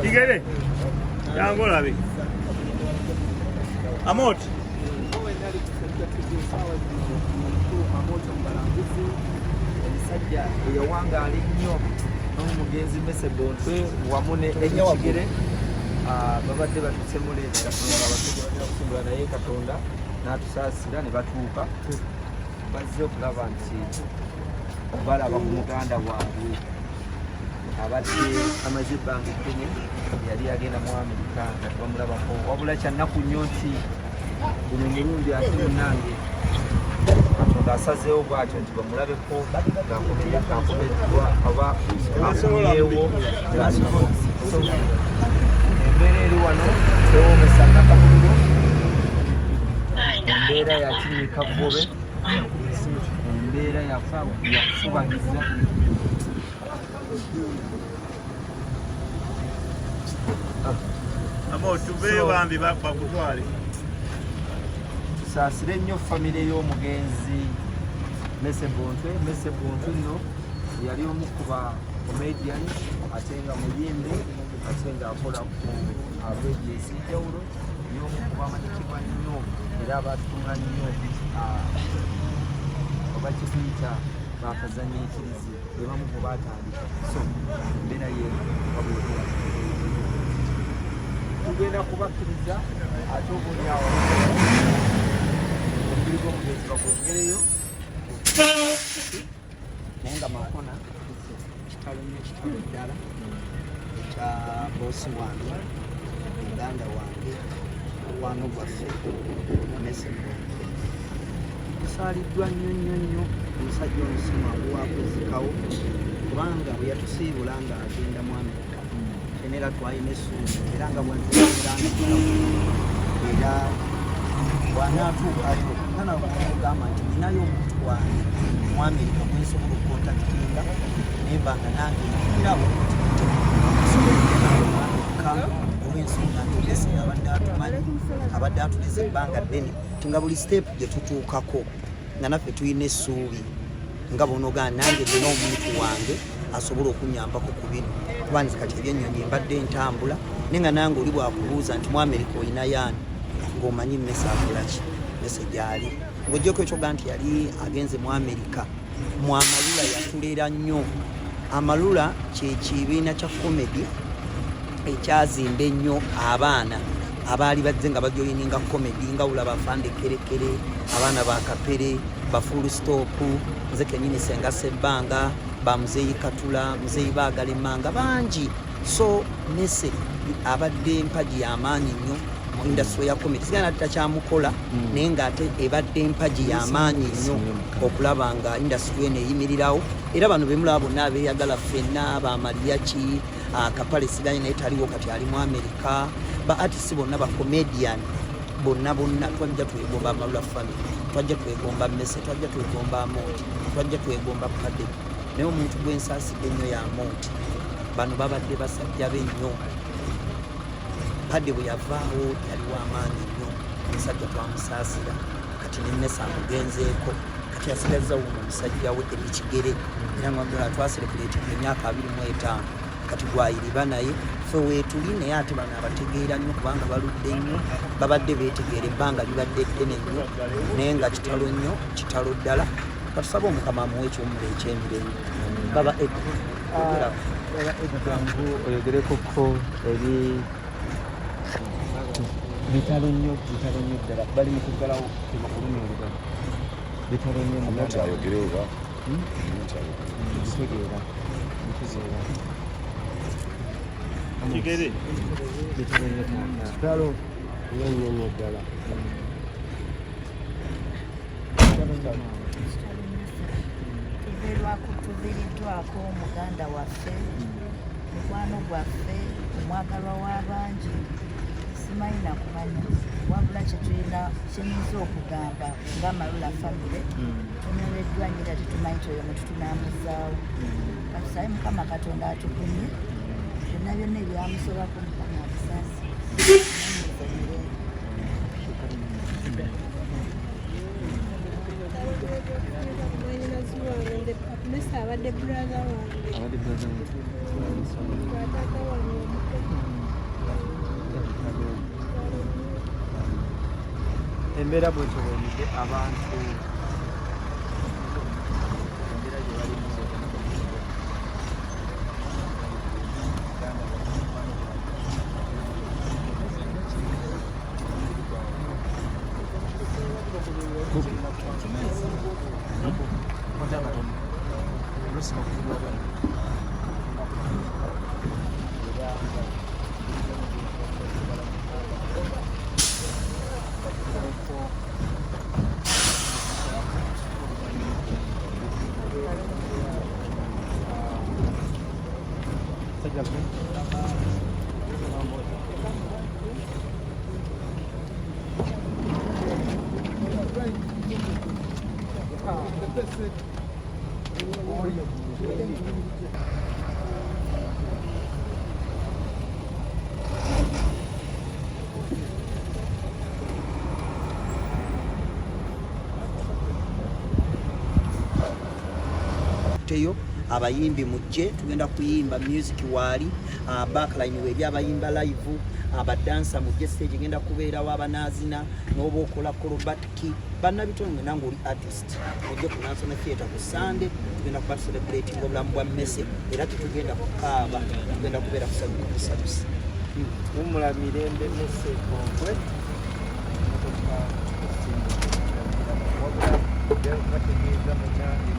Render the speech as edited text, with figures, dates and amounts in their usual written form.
Tigere. Yango labi. Amot. Sajja eyawanga ali nnyo n'omugenzi Mesebonse wamune ekigere babadde batusemuleetera nga abasobola okusimbula naye Katonda n'atusaasira ne batuuka bazze okulaba nti balaba ku muganda waabwe abadde amaze ebbanga eddene yali agenda mu Amerika nga tebamulabako wabula kyannaku nnyo nti guno mulundi ate munnange Katonda asazeewo bw'atyo nti bamulabeko ng'akomeddwa oba akomyewo ng'aliko embeera eri wano tewoomesa nakabuliro embeera yakirika bbobe embeera yakufubagiza Tubeeyo bambi bakutwale tusaasire nnyo famire y'omugenzi Mesebonse nno yali omu ku ba comedian ate nga muyimbi ate nga akola ku abeegi ez'enjawulo y'omu ku bamanyikibwa nnyo era abatukunga nnyo oba kikiyita bakazanyiikirizi be bamu ku baatandika so embeera ye wabula tugenda kubakkiriza ate obulyawo omubiri gw'omugenzi bagwongereyo naye nga makona kitalo nnyo kitalo ddala ekya boosi wange muganda wange mukwano gwaffe Mesebonse tusaaliddwa nnyo omusajja omusimu aguwaakwezikawo kubanga bwe yatusiibula nga agenda mu Amerika era twalina essuubi era nga bwantuuiranga era bw'anaatuukayo nanagamba nti ninayo omuntu wange mu Amerika gwensobola okukontakitinga naye mbanga nange nirawo olw'ensonga nti olese abadde atumanyi abadde atuleza ebbanga ddene ti nga buli siteepu gye tutuukako nga naffe tulina essuubi nga bonogaa nange nina omuntu wange asobola okunyambako ku bino kuba nze kati ebyennyonyi mbadde ntambula naye nga nange oli bwakubuuza nti mu Amerika olina yaani ng'omanyi Mese akolaki Mese gyali ng'oggyeko ekyoga nti yali agenze mu Amerika mu Amalula yatuleera nnyo Amalula kyekibiina kya komedi ekyazimba ennyo abaana abaali bazze nga bajoyininga komedi nga wula Bafande Kerekere abaana ba Kapere ba Full Stop nze kennyini Senga Sebbanga ba Muzeeyi Katula Muzeeyi Baagala Emmanga bangi so Mese abadde mpagi y'amaanyi nnyo mu industry ya comedy sigana takyamukola naye ng'ate ebadde mpagi y'amaanyi nnyo okulaba nga industry eno eyimirirawo era bano bemulaba bonna abeeyagala ffenna bamaliyaki Kapale Siganya naye taliwo kati ali mu Amerika ba artist bonna ba comedian bonna twajja twegomba Amalula family twajja twegomba Mese twajja twegomba Amoti twajja twegomba Kadde naye omuntu gwensaasidde ennyo ya Amoti bano babadde basajja be nnyo Kadde bwe yavaawo yali w'amaanyi nnyo omusajja twamusaasira kati ne Mese amugenzeeko kati asigaza wuno omusajja we Emikigere era ng'agala twaselebuleetinga emyaka 25 kati gwayiriba naye ffe weetuli naye ate bano abategeera nnyo kubanga baludde nnyo babadde beetegeera ebbanga libadde ddene nnyo naye nga kitalo nnyo kitalo ddala katusaba Omukama amuwe ekyomula ekyemirembe baba ebigambo oyogerekoko eri bitalo nnyo ddala bali mu kuggalawo tebakulumya olugalo bitalo nnyo Amoti ayogere oba ntegeera Kigere kitalo nnyo ddala tuviiriddwako muganda waffe mukwano gwaffe omwagalwa w'abangi simanyi nakumanya wabula kyetulina kyenyinza okugamba ng'Amalula famire tunyoleddwa nnyo era tetumanyi toyo mututunaamuzaawo katusabe Mukama Katonda atugumye byonna byonna ebyamusobako Mukama abisaasi Mr. abadde brother wange. Abadde brother wange. Taata wange omuto. Embeera bwetyo bweyidde abantu embeera gye balimu teyo abayimbi mujje tugenda kuyimba music wali backline we byabayimba live abadansa mujje stage genda kubeerawo abanazina n'oba okola acrobatic bannabitongo nange oli artist mujje ku National Theatre ku Sunday tugenda kuba celebrating obulamu bwa Messi era tetugenda kukaaba tugenda kubeera kusanyusa wumula mirembe Messi konkwe wabula bategeeza mukyandi